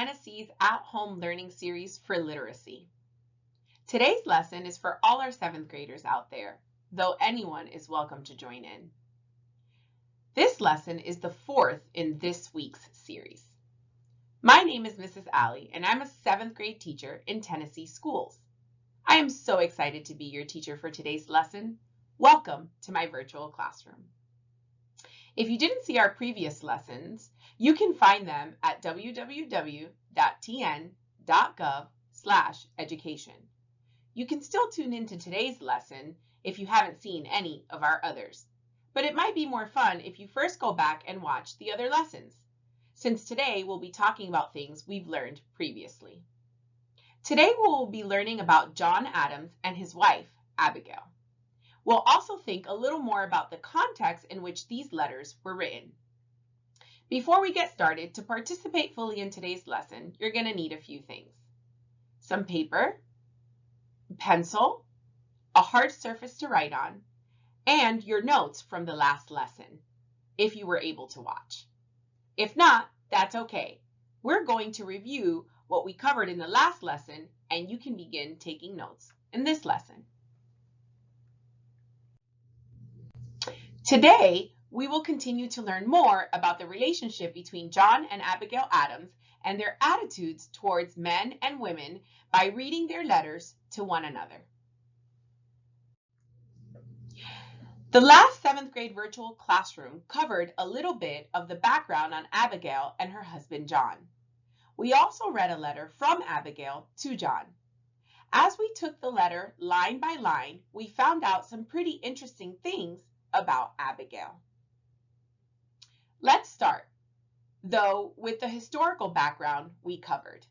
Tennessee's at-home learning series for literacy. Today's lesson is for all our 7th graders out there, though anyone is welcome to join in. This lesson is the 4th in this week's series. My name is Mrs. Alley, and I'm a 7th grade teacher in Tennessee schools. I am so excited to be your teacher for today's lesson. Welcome to my virtual classroom. If you didn't see our previous lessons, you can find them at www.tn.gov/education. You can still tune into today's lesson if you haven't seen any of our others, but it might be more fun if you first go back and watch the other lessons, since today we'll be talking about things we've learned previously. Today we'll be learning about John Adams and his wife, Abigail. We'll also think a little more about the context in which these letters were written. Before we get started, to participate fully in today's lesson, you're going to need a few things. Some paper, a pencil, a hard surface to write on, and your notes from the last lesson, if you were able to watch. If not, that's okay. We're going to review what we covered in the last lesson, and you can begin taking notes in this lesson. Today, we will continue to learn more about the relationship between John and Abigail Adams and their attitudes towards men and women by reading their letters to one another. The last 7th grade virtual classroom covered a little bit of the background on Abigail and her husband John. We also read a letter from Abigail to John. As we took the letter line by line, we found out some pretty interesting things about Abigail. Let's start, though, with the historical background we covered.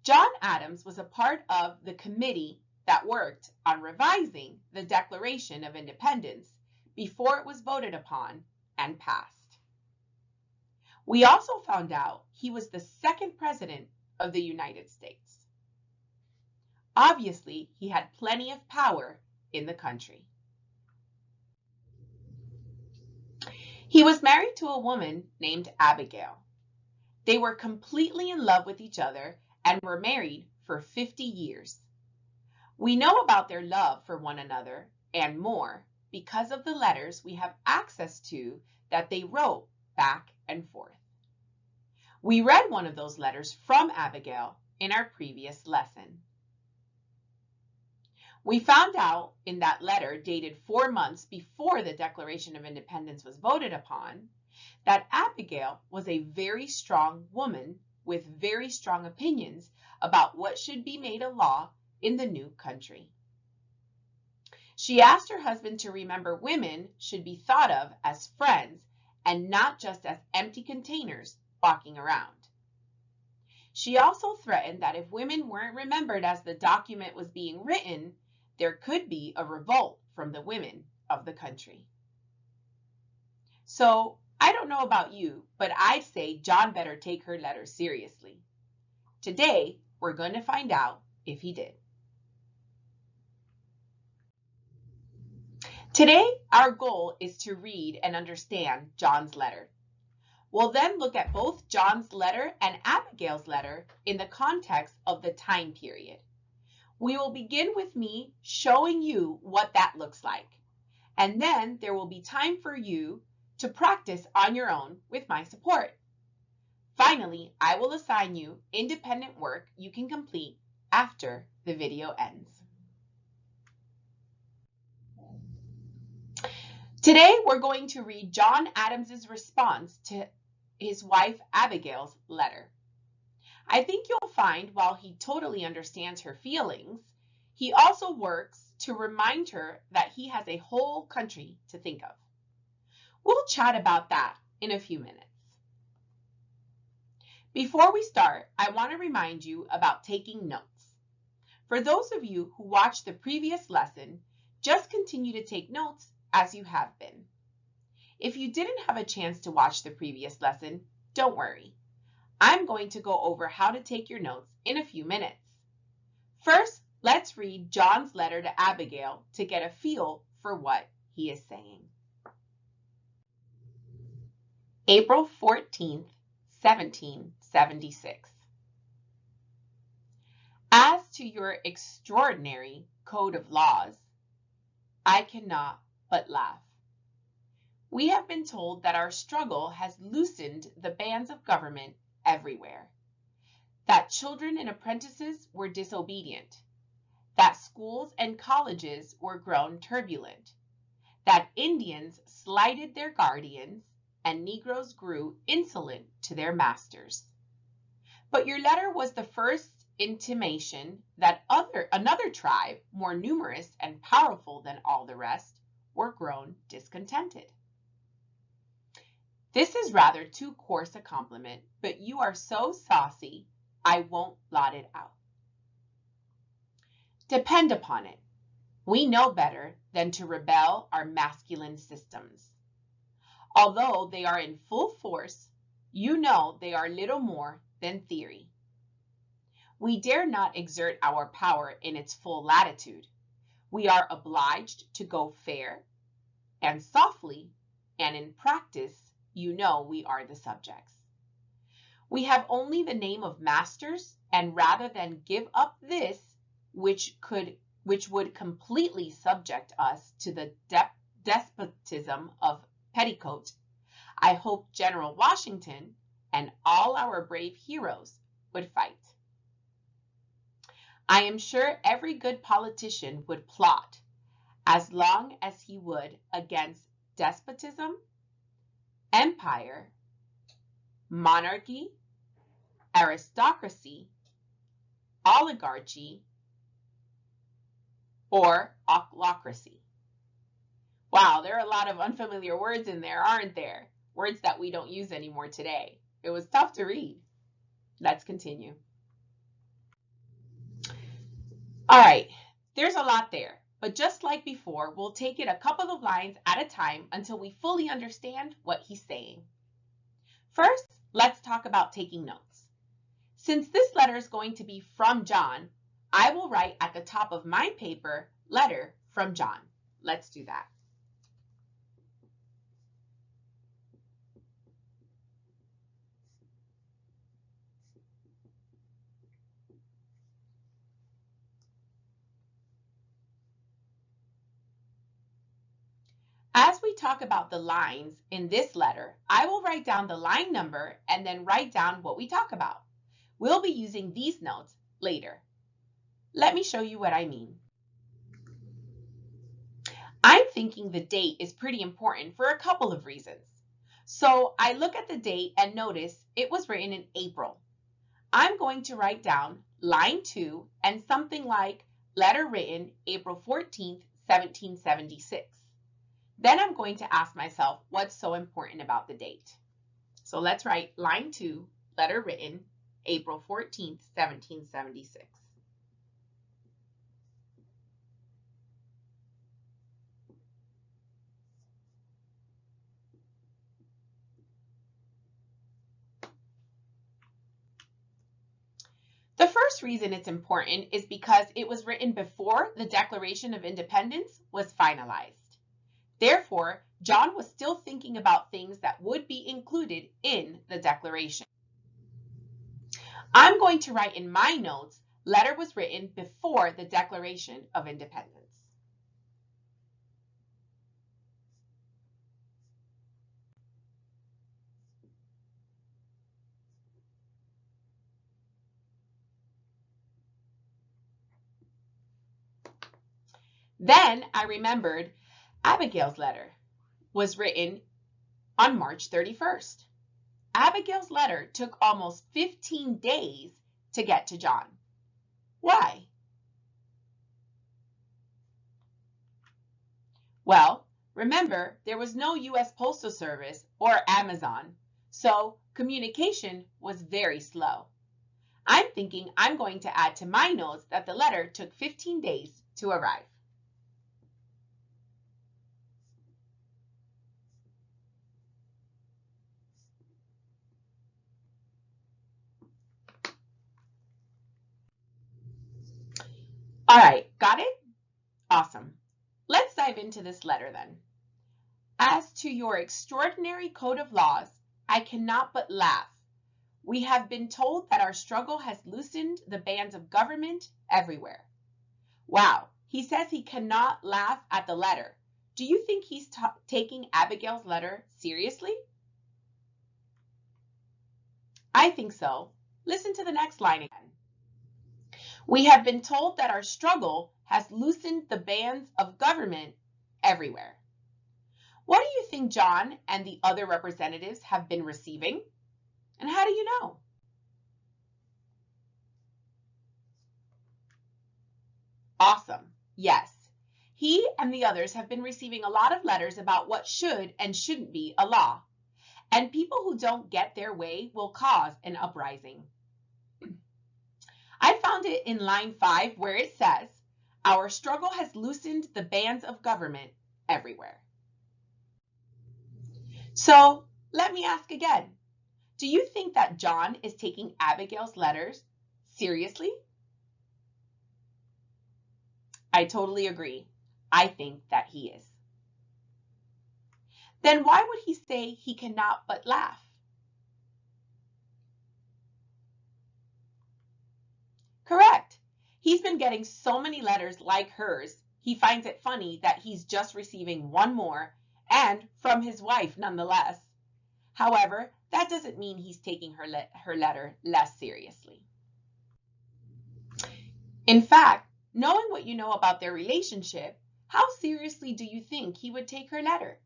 John Adams was a part of the committee that worked on revising the Declaration of Independence before it was voted upon and passed. We also found out he was the 2nd president of the United States. Obviously, he had plenty of power in the country. He was married to a woman named Abigail. They were completely in love with each other and were married for 50 years. We know about their love for one another and more because of the letters we have access to that they wrote back and forth. We read one of those letters from Abigail in our previous lesson. We found out in that letter, dated 4 months before the Declaration of Independence was voted upon, that Abigail was a very strong woman with very strong opinions about what should be made a law in the new country. She asked her husband to remember women should be thought of as friends and not just as empty containers walking around. She also threatened that if women weren't remembered as the document was being written, there could be a revolt from the women of the country. So, I don't know about you, but I'd say John better take her letter seriously. Today, we're going to find out if he did. Today, our goal is to read and understand John's letter. We'll then look at both John's letter and Abigail's letter in the context of the time period. We will begin with me showing you what that looks like, and then there will be time for you to practice on your own with my support. Finally, I will assign you independent work you can complete after the video ends. Today, we're going to read John Adams's response to his wife Abigail's letter. I think you'll find while he totally understands her feelings, he also works to remind her that he has a whole country to think of. We'll chat about that in a few minutes. Before we start, I want to remind you about taking notes. For those of you who watched the previous lesson, just continue to take notes as you have been. If you didn't have a chance to watch the previous lesson, don't worry. I'm going to go over how to take your notes in a few minutes. First, let's read John's letter to Abigail to get a feel for what he is saying. April 14th, 1776. 76. As to your extraordinary code of laws, I cannot but laugh. We have been told that our struggle has loosened the bands of government everywhere, that children and apprentices were disobedient, that schools and colleges were grown turbulent, that Indians slighted their guardians, and Negroes grew insolent to their masters. But your letter was the first intimation that another tribe, more numerous and powerful than all the rest, were grown discontented. This is rather too coarse a compliment, but you are so saucy, I won't blot it out. Depend upon it, we know better than to rebel our masculine systems. Although they are in full force, you know they are little more than theory. We dare not exert our power in its full latitude. We are obliged to go fair and softly, and in practice, you know we are the subjects. We have only the name of masters, and rather than give up this, which would completely subject us to the despotism of petticoat, I hope General Washington and all our brave heroes would fight. I am sure every good politician would plot, as long as he would, against despotism, empire, monarchy, aristocracy, oligarchy, or ochlocracy. Wow, there are a lot of unfamiliar words in there, aren't there? Words that we don't use anymore today. It was tough to read. Let's continue. All right, there's a lot there, but just like before, we'll take it a couple of lines at a time until we fully understand what he's saying. First, let's talk about taking notes. Since this letter is going to be from John, I will write at the top of my paper, letter from John. Let's do that. As we talk about the lines in this letter, I will write down the line number and then write down what we talk about. We'll be using these notes later. Let me show you what I mean. I'm thinking the date is pretty important for a couple of reasons. So I look at the date and notice it was written in April. I'm going to write down line 2 and something like letter written April 14th, 1776. Then I'm going to ask myself what's so important about the date. So let's write line 2, letter written April 14th, 1776. The first reason it's important is because it was written before the Declaration of Independence was finalized. Therefore, John was still thinking about things that would be included in the Declaration. I'm going to write in my notes, letter was written before the Declaration of Independence. Then I remembered Abigail's letter was written on March 31st. Abigail's letter took almost 15 days to get to John. Why? Well, remember, there was no U.S. Postal Service or Amazon, so communication was very slow. I'm thinking I'm going to add to my notes that the letter took 15 days to arrive. All right, got it? Awesome. Let's dive into this letter then. As to your extraordinary code of laws, I cannot but laugh. We have been told that our struggle has loosened the bands of government everywhere. Wow, he says he cannot laugh at the letter. Do you think he's taking Abigail's letter seriously? I think so. Listen to the next line again. We have been told that our struggle has loosened the bands of government everywhere. What do you think John and the other representatives have been receiving? And how do you know? Awesome. Yes. He and the others have been receiving a lot of letters about what should and shouldn't be a law. And people who don't get their way will cause an uprising. I found it in line 5 where it says, our struggle has loosened the bands of government everywhere. So let me ask again. Do you think that John is taking Abigail's letters seriously? I totally agree. I think that he is. Then why would he say he cannot but laugh? Correct. He's been getting so many letters like hers, he finds it funny that he's just receiving one more, and from his wife nonetheless. However, that doesn't mean he's taking her letter less seriously. In fact, knowing what you know about their relationship, how seriously do you think he would take her letter?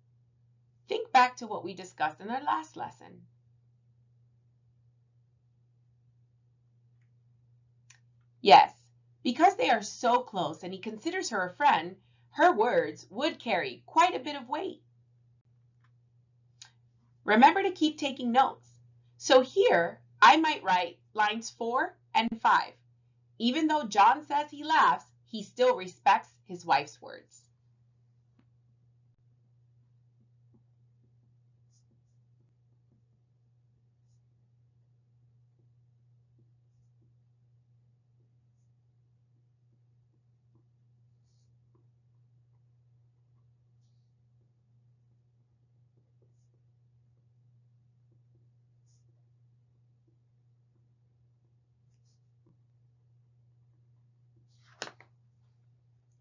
Think back to what we discussed in our last lesson. Yes, because they are so close and he considers her a friend, her words would carry quite a bit of weight. Remember to keep taking notes. So here, I might write lines 4 and 5. Even though John says he laughs, he still respects his wife's words.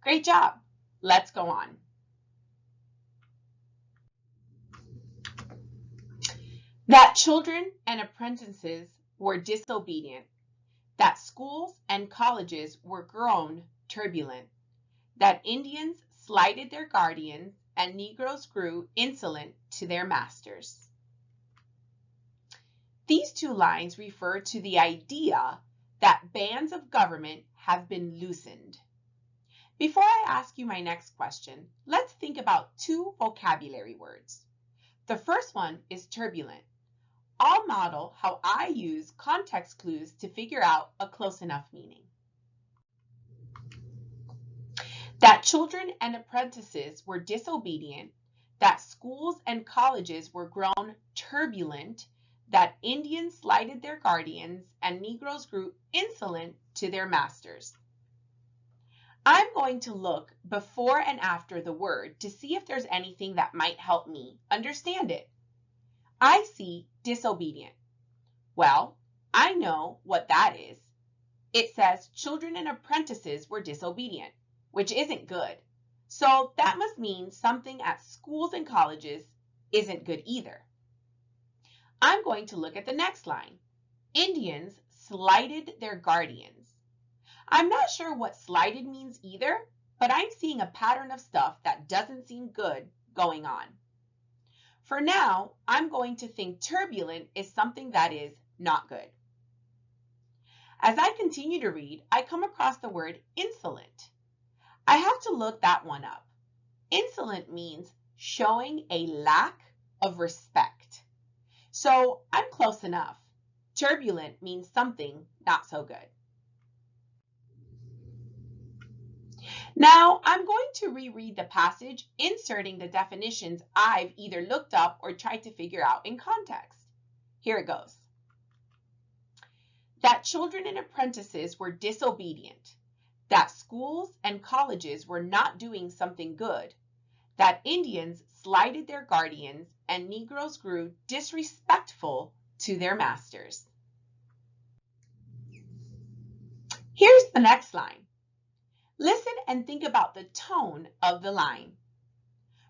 Great job. Let's go on. That children and apprentices were disobedient, that schools and colleges were grown turbulent, that Indians slighted their guardians and Negroes grew insolent to their masters. These two lines refer to the idea that bands of government have been loosened. Before I ask you my next question, let's think about two vocabulary words. The first one is turbulent. I'll model how I use context clues to figure out a close enough meaning. That children and apprentices were disobedient, that schools and colleges were grown turbulent, that Indians slighted their guardians and Negroes grew insolent to their masters. I'm going to look before and after the word to see if there's anything that might help me understand it. I see disobedient. Well, I know what that is. It says children and apprentices were disobedient, which isn't good. So that must mean something at schools and colleges isn't good either. I'm going to look at the next line. Indians slighted their guardians. I'm not sure what slighted means either, but I'm seeing a pattern of stuff that doesn't seem good going on. For now, I'm going to think turbulent is something that is not good. As I continue to read, I come across the word insolent. I have to look that one up. Insolent means showing a lack of respect. So I'm close enough. Turbulent means something not so good. Now, I'm going to reread the passage, inserting the definitions I've either looked up or tried to figure out in context. Here it goes. That children and apprentices were disobedient, that schools and colleges were not doing something good, that Indians slighted their guardians and Negroes grew disrespectful to their masters. Here's the next line. Listen and think about the tone of the line.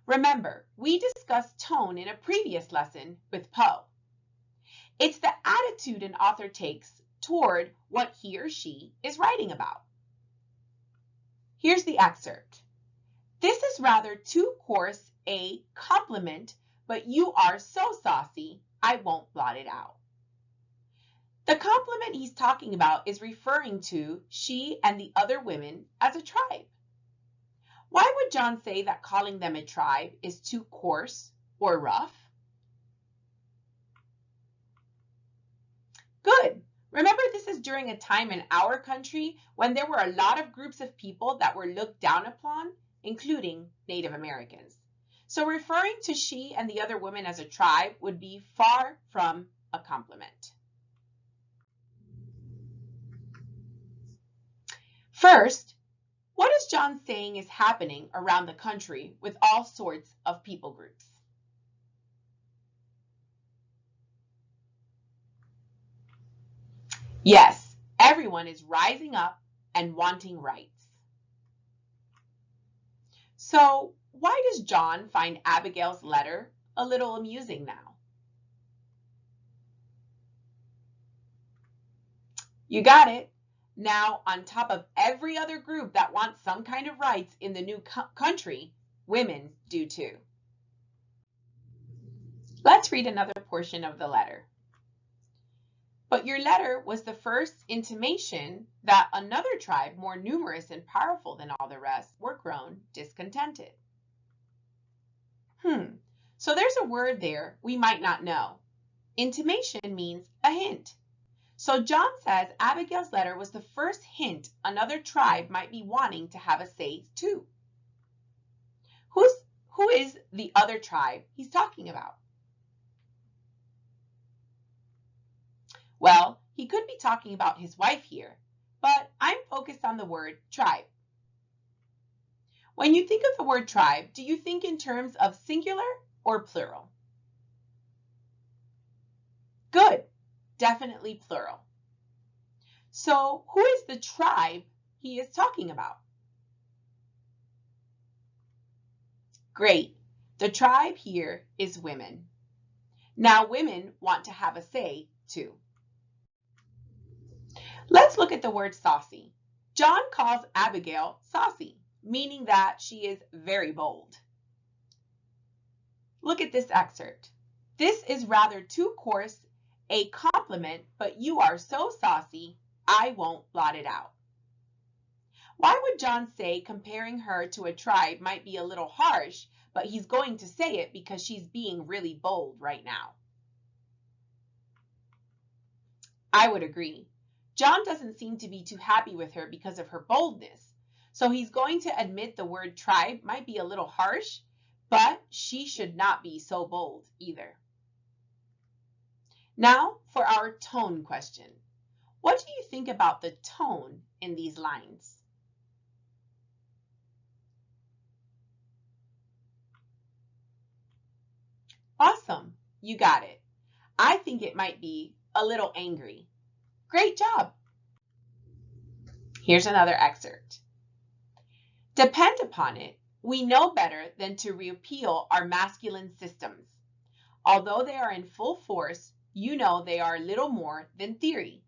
Remember, we discussed tone in a previous lesson with Poe. It's the attitude an author takes toward what he or she is writing about. Here's the excerpt. This is rather too coarse a compliment, but you are so saucy, I won't blot it out. The compliment he's talking about is referring to she and the other women as a tribe. Why would John say that calling them a tribe is too coarse or rough? Good. Remember, this is during a time in our country when there were a lot of groups of people that were looked down upon, including Native Americans. So referring to she and the other women as a tribe would be far from a compliment. First, what is John saying is happening around the country with all sorts of people groups? Yes, everyone is rising up and wanting rights. So, why does John find Abigail's letter a little amusing now? You got it. Now, on top of every other group that wants some kind of rights in the new country, women do too. Let's read another portion of the letter. But your letter was the first intimation that another tribe, more numerous and powerful than all the rest, were grown discontented. So there's a word there we might not know. Intimation means a hint. So John says Abigail's letter was the first hint another tribe might be wanting to have a say too. Who is the other tribe he's talking about? Well, he could be talking about his wife here, but I'm focused on the word tribe. When you think of the word tribe, do you think in terms of singular or plural? Good, definitely plural. So who is the tribe he is talking about? Great, the tribe here is women. Now women want to have a say too. Let's look at the word saucy. John calls Abigail saucy, meaning that she is very bold. Look at this excerpt. This is rather too coarse a compliment, but you are so saucy, I won't blot it out. Why would John say comparing her to a tribe might be a little harsh, but he's going to say it because she's being really bold right now? I would agree. John doesn't seem to be too happy with her because of her boldness. So he's going to admit the word tribe might be a little harsh, but she should not be so bold either. Now for our tone question. What do you think about the tone in these lines? Awesome, you got it. I think it might be a little angry. Great job. Here's another excerpt. Depend upon it, we know better than to repeal our masculine systems. Although they are in full force, you know they are little more than theory.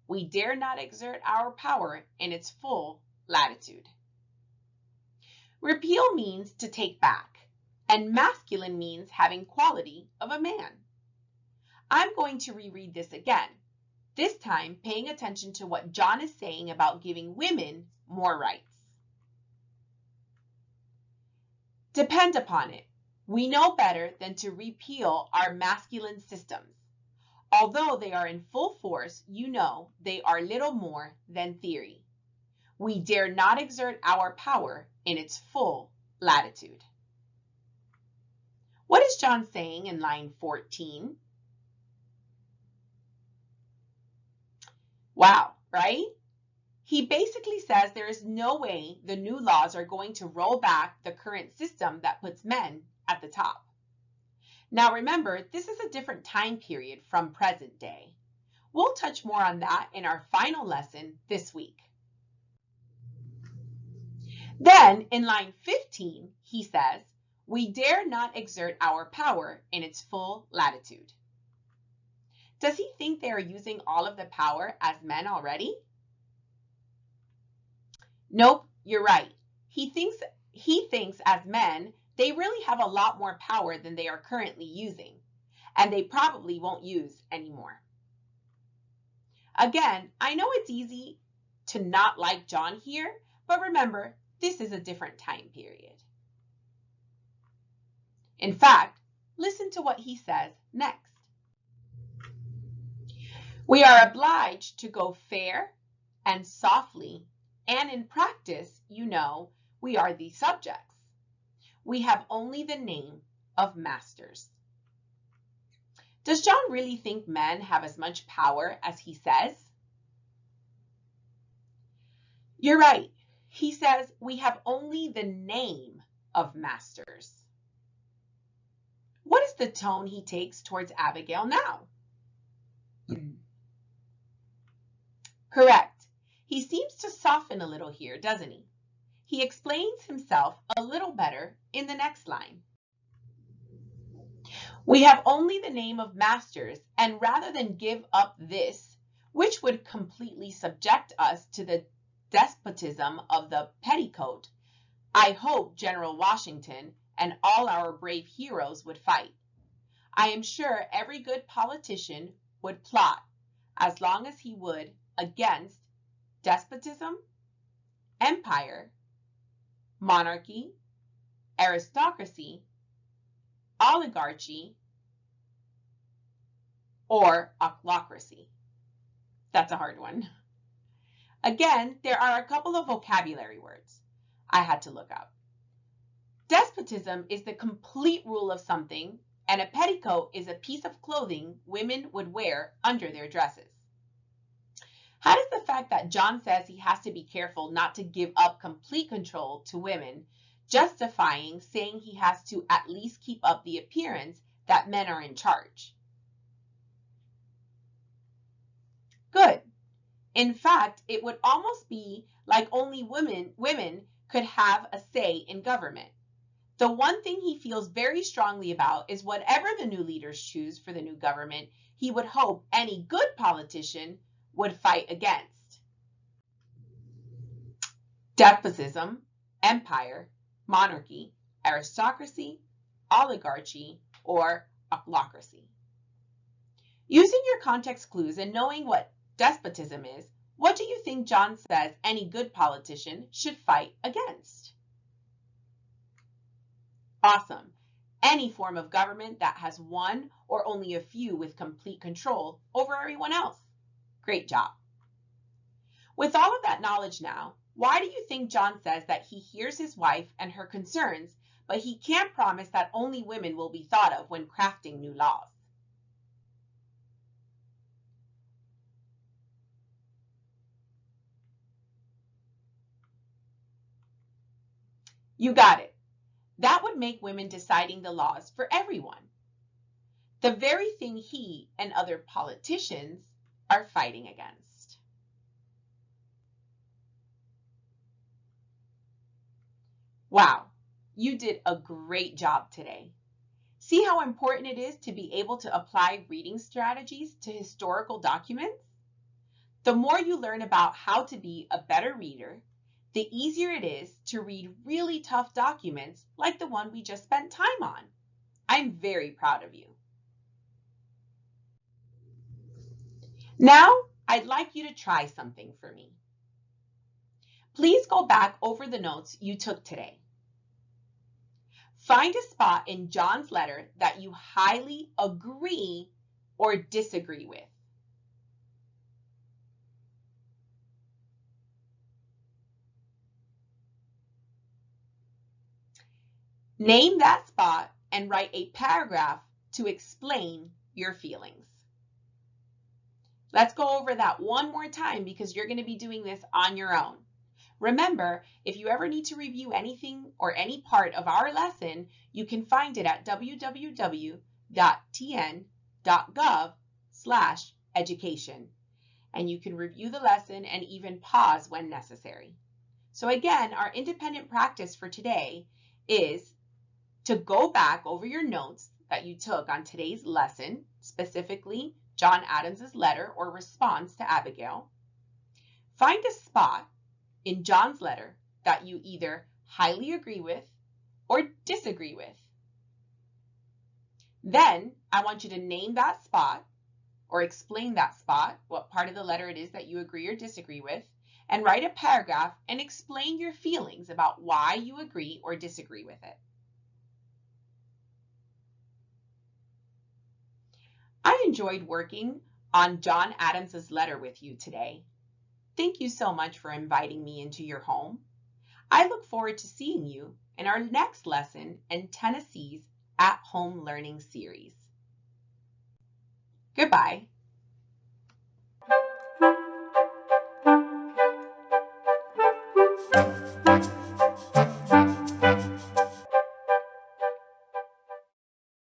We dare not exert our power in its full latitude. Repeal means to take back, and masculine means having quality of a man. I'm going to reread this again, this time paying attention to what John is saying about giving women more rights. Depend upon it, we know better than to repeal our masculine systems. Although they are in full force, you know they are little more than theory. We dare not exert our power in its full latitude. What is John saying in line 14? Wow, right? He basically says there is no way the new laws are going to roll back the current system that puts men at the top. Now remember, this is a different time period from present day. We'll touch more on that in our final lesson this week. Then in line 15, he says, we dare not exert our power in its full latitude. Does he think they are using all of the power as men already? Nope, you're right. He thinks as men, they really have a lot more power than they are currently using, and they probably won't use anymore. Again, I know it's easy to not like John here, but remember, this is a different time period. In fact, listen to what he says next. We are obliged to go fair and softly, and in practice, you know, we are the subjects. We have only the name of masters. Does John really think men have as much power as he says? You're right. He says we have only the name of masters. What is the tone he takes towards Abigail now? Correct. He seems to soften a little here, doesn't he? He explains himself a little better in the next line. We have only the name of masters, and rather than give up this, which would completely subject us to the despotism of the petticoat, I hope General Washington and all our brave heroes would fight. I am sure every good politician would plot, as long as he would, against despotism, empire, monarchy, aristocracy, oligarchy, or ochlocracy. That's a hard one. Again, there are a couple of vocabulary words I had to look up. Despotism is the complete rule of something, and a petticoat is a piece of clothing women would wear under their dresses. How does the fact that John says he has to be careful not to give up complete control to women, justifying saying he has to at least keep up the appearance that men are in charge? Good. In fact, it would almost be like only women could have a say in government. The one thing he feels very strongly about is whatever the new leaders choose for the new government, he would hope any good politician would fight against. Despotism, empire, monarchy, aristocracy, oligarchy, or ochlocracy. Using your context clues and knowing what despotism is, what do you think John says any good politician should fight against? Awesome. Any form of government that has one or only a few with complete control over everyone else. Great job. With all of that knowledge now, why do you think John says that he hears his wife and her concerns, but he can't promise that only women will be thought of when crafting new laws? You got it. That would make women deciding the laws for everyone. The very thing he and other politicians are fighting against. Wow, you did a great job today. See how important it is to be able to apply reading strategies to historical documents? The more you learn about how to be a better reader, the easier it is to read really tough documents like the one we just spent time on. I'm very proud of you. Now, I'd like you to try something for me. Please go back over the notes you took today. Find a spot in John's letter that you highly agree or disagree with. Name that spot and write a paragraph to explain your feelings. Let's go over that one more time because you're going to be doing this on your own. Remember, if you ever need to review anything or any part of our lesson, you can find it at www.tn.gov/education, and you can review the lesson and even pause when necessary. So again, our independent practice for today is to go back over your notes that you took on today's lesson, specifically John Adams's letter or response to Abigail. Find a spot in John's letter that you either highly agree with or disagree with. Then I want you to name that spot or explain that spot, what part of the letter it is that you agree or disagree with, and write a paragraph and explain your feelings about why you agree or disagree with it. I enjoyed working on John Adams's letter with you today. Thank you so much for inviting me into your home. I look forward to seeing you in our next lesson in Tennessee's At Home Learning series. Goodbye.